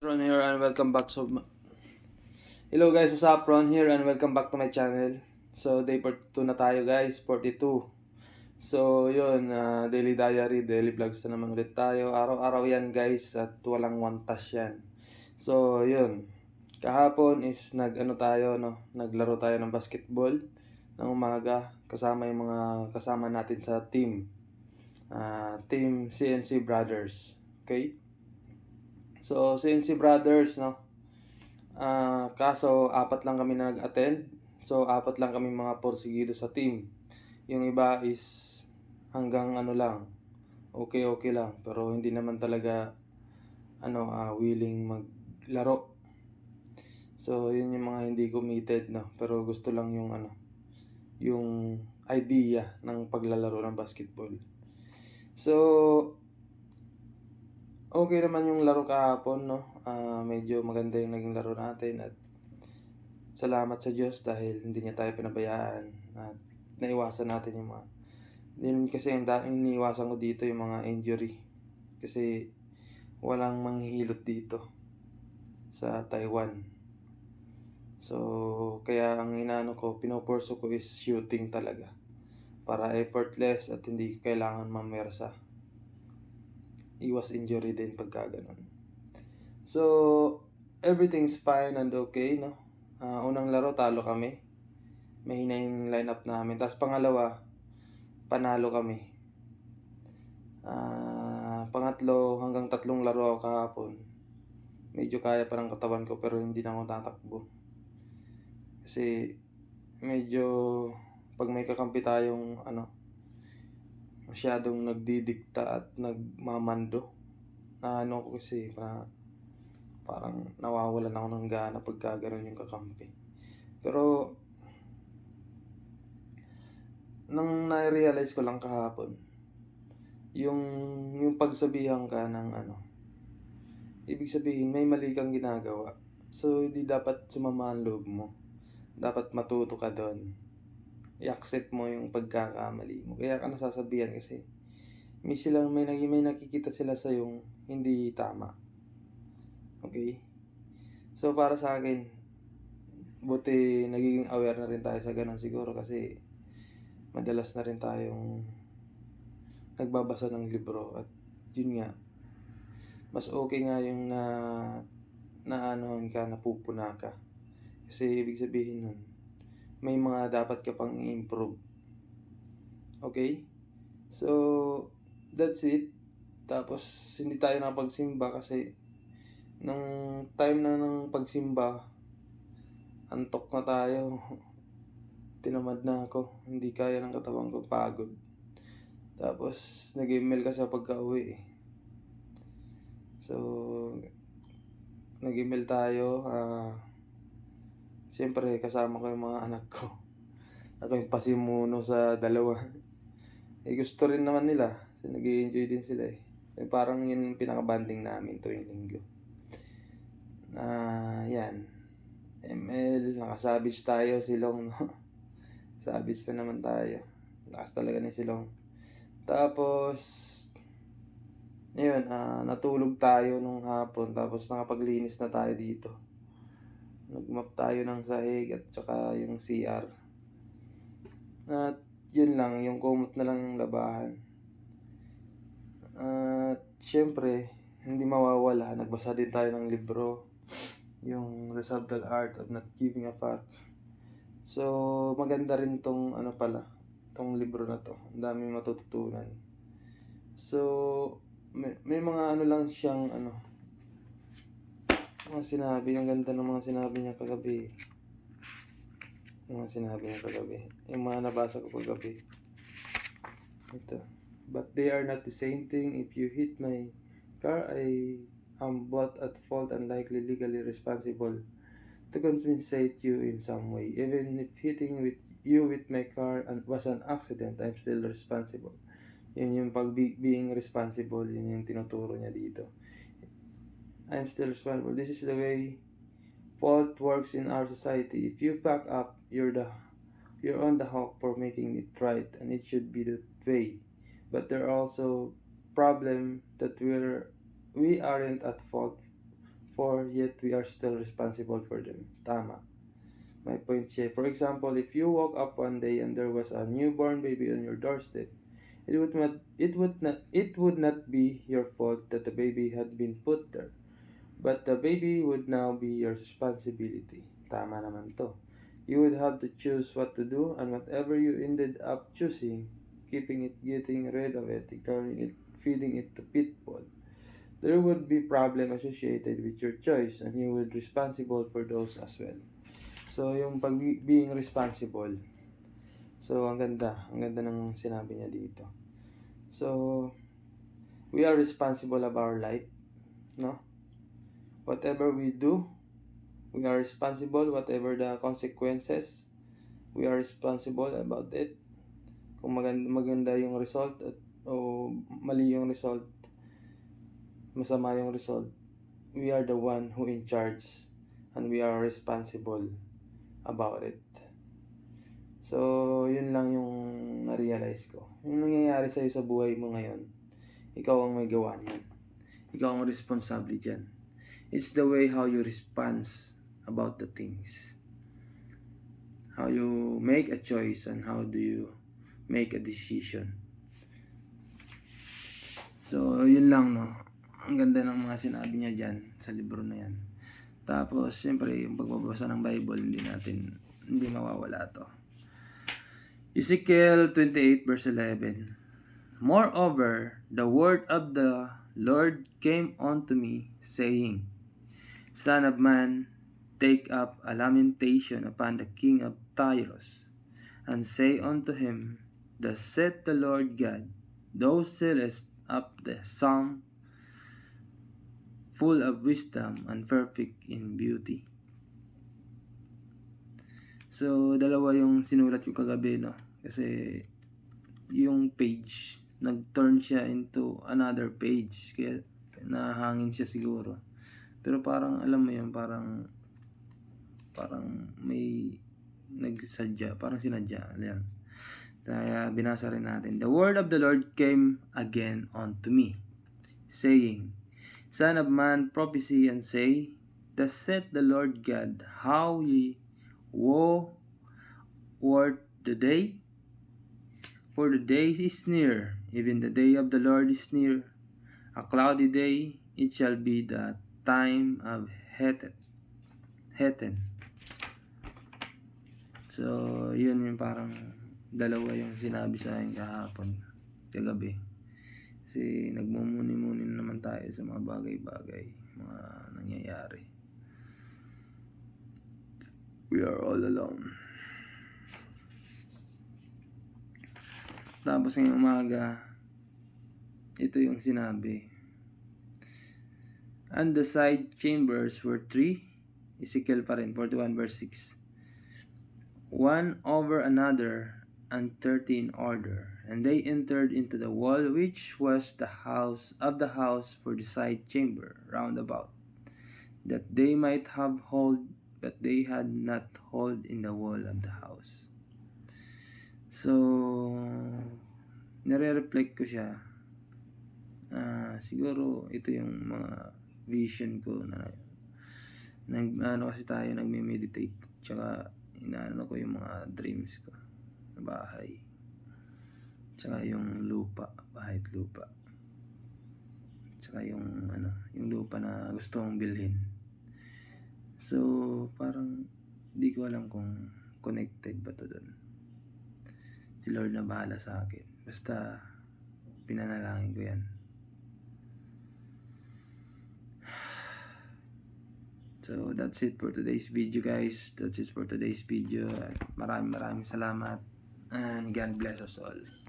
Ron here and welcome back. Hello guys, what's up? Ron here and welcome back to my channel. So, day 42 na tayo guys, 42. So, yun, daily diary, daily vlogs na naman ulit tayo. Araw-araw yan guys at walang one touch yan. So, yun. Kahapon is tayo, no? Naglaro tayo ng basketball ng umaga kasama yung mga kasama natin sa team. Team CNC Brothers. Okay? So, CNC Brothers, no? Kaso, apat lang kami na nag-attend. So, apat lang kami mga porsigido sa team. Yung iba is hanggang ano lang, okay lang. Pero hindi naman talaga willing maglaro. So, yun yung mga hindi committed, no? Pero gusto lang yung yung idea ng paglalaro ng basketball. So, okay naman yung laro kahapon, no? Medyo maganda yung naging laro natin at salamat sa Diyos dahil hindi niya tayo pinabayaan at naiwasan natin yung mga yun kasi yung iniiwasan ko dito yung mga injury kasi walang manghihilot dito sa Taiwan. So, kaya ang pinoporso ko is shooting talaga para effortless at hindi kailangan mamersa. Iwas injury din pagka ganun. So, everything's fine and okay, no? Unang laro, talo kami. Mahina yung lineup namin. Tapos pangalawa, panalo kami. Pangatlo, hanggang 3 laro ako kahapon. Medyo kaya pa ng katawan ko pero hindi na ako tatakbo. Kasi medyo pag may kakampi tayong masyadong nagdidikta at nagmamando. Ko kasi parang nawawalan ako ng gana pagka ganun yung kakampi. Pero nang na-realize ko lang kahapon, yung pagsabihan ka ng ibig sabihin may mali kang ginagawa. So, hindi dapat sumama ang loob mo. Dapat matuto ka doon. I-accept mo yung pagkakamali mo. Kaya ka nasasabihan kasi may nakikita sila sa yung hindi tama. Okay? So, para sa akin, buti nagiging aware na rin tayo sa ganun siguro kasi madalas na rin tayong nagbabasa ng libro at yun nga, mas okay nga yung napupuna ka. Kasi ibig sabihin nun, may mga dapat ka pang i-improve. Okay? So, that's it. Tapos, hindi tayo nakapagsimba kasi nung time na ng pagsimba, antok na tayo. Tinamad na ako. Hindi kaya ng katawan ko, pagod. Tapos, nag-email kasi pagka-uwi eh. So, nag-email tayo. Siyempre, kasama ko yung mga anak ko. Ako yung pasimuno sa dalawa. Gusto rin naman nila. Kasi nag-i-enjoy din sila eh. Parang yun yung pinaka-banding namin tuwing linggo. Yan. ML, nakasabits tayo, Silong, no? Savage na naman tayo. Lakas talaga ni Silong. Tapos, yun, natulog tayo nung hapon. Tapos nakapaglinis na tayo dito. Nagmap tayo ng sahig at saka yung CR. At yun lang, yung kumot na lang yung labahan. At syempre, hindi mawawala. Nagbasa din tayo ng libro. Yung The Subtle Art of Not Giving a Fuck. So, maganda rin tong tong libro na to. Ang daming matututunan. So, may mga lang siyang mga sinabi. Ang ganda ng mga sinabi niya kagabi. Yung mga nabasa ko kagabi. Ito. But they are not the same thing. If you hit my car, I am both at fault and likely legally responsible to compensate you in some way. Even if hitting you with my car was an accident, I'm still responsible. Yun yung being responsible, yun yung tinuturo niya dito. I'm still responsible. This is the way fault works in our society. If you fuck up, you're on the hook for making it right, and it should be that way. But there are also problems that we aren't at fault for, yet we are still responsible for them. Tama. My point siya. For example, if you woke up one day and there was a newborn baby on your doorstep, it would not be your fault that the baby had been put there. But the baby would now be your responsibility. Tama naman to. You would have to choose what to do, and whatever you ended up choosing, keeping it, getting rid of it, ignoring it, feeding it to pitbull, there would be problem associated with your choice, and you would responsible for those as well. So, yung being responsible. So, ang ganda ng sinabi niya dito. So, we are responsible about our life, no? Whatever we do, we are responsible. Whatever the consequences, we are responsible about it. Kung maganda yung result o mali yung result, masama yung result, we are the one who in charge and we are responsible about it. So, yun lang yung na-realize ko. Yung nangyayari sa'yo sa buhay mo ngayon, ikaw ang may gawa niyan. Ikaw ang responsable dyan. It's the way how you respond about the things. How you make a choice and how do you make a decision. So, yun lang, no. Ang ganda ng mga sinabi niya dyan sa libro na yan. Tapos, siyempre, yung pagbabasa ng Bible, hindi mawawala to. Ezekiel 28 verse 11. Moreover, the word of the Lord came unto me, saying, Son of man, take up a lamentation upon the king of Tyros, and say unto him, Thus saith the Lord God, Thou sealest up the sum, full of wisdom and perfect in beauty. So, dalawa yung sinulat ko kagabi, no? Kasi, yung page, nag-turn siya into another page. Kaya, nahangin siya siguro. Pero parang, alam mo yun, parang may nagsadya, parang sinadya. Ayan. Kaya, binasa rin natin. The word of the Lord came again unto me, saying, Son of man, prophesy and say, Thus saith the Lord God, how ye woe worth the day, for the day is near, even the day of the Lord is near, a cloudy day, it shall be the time of Heten. So, yun yung parang dalawa yung sinabi sa akin kagabi. Kasi nagmumuni-muni naman tayo sa mga bagay-bagay, mga nangyayari. We are all alone. Tapos ngayong umaga, ito yung sinabi. And the side chambers were 3, Ezekiel pa rin, 41 verse 6. One over another, and 30 in order. And they entered into the wall which was the house for the side chamber round about, that they might have hold, but they had not hold in the wall of the house. So, nare-reflect ko siya. Siguro ito yung mga vision ko na kasi tayo nagme-meditate, tsaka inaano ko yung mga dreams ko na bahay, tsaka yung lupa, bahay at lupa, tsaka yung lupa na gusto kong bilhin. So parang di ko alam kung connected ba to doon. Si Lord na bahala sa akin, basta pinanalangin ko yan. So that's it for today's video, guys. That's it for today's video. Maraming salamat and God bless us all.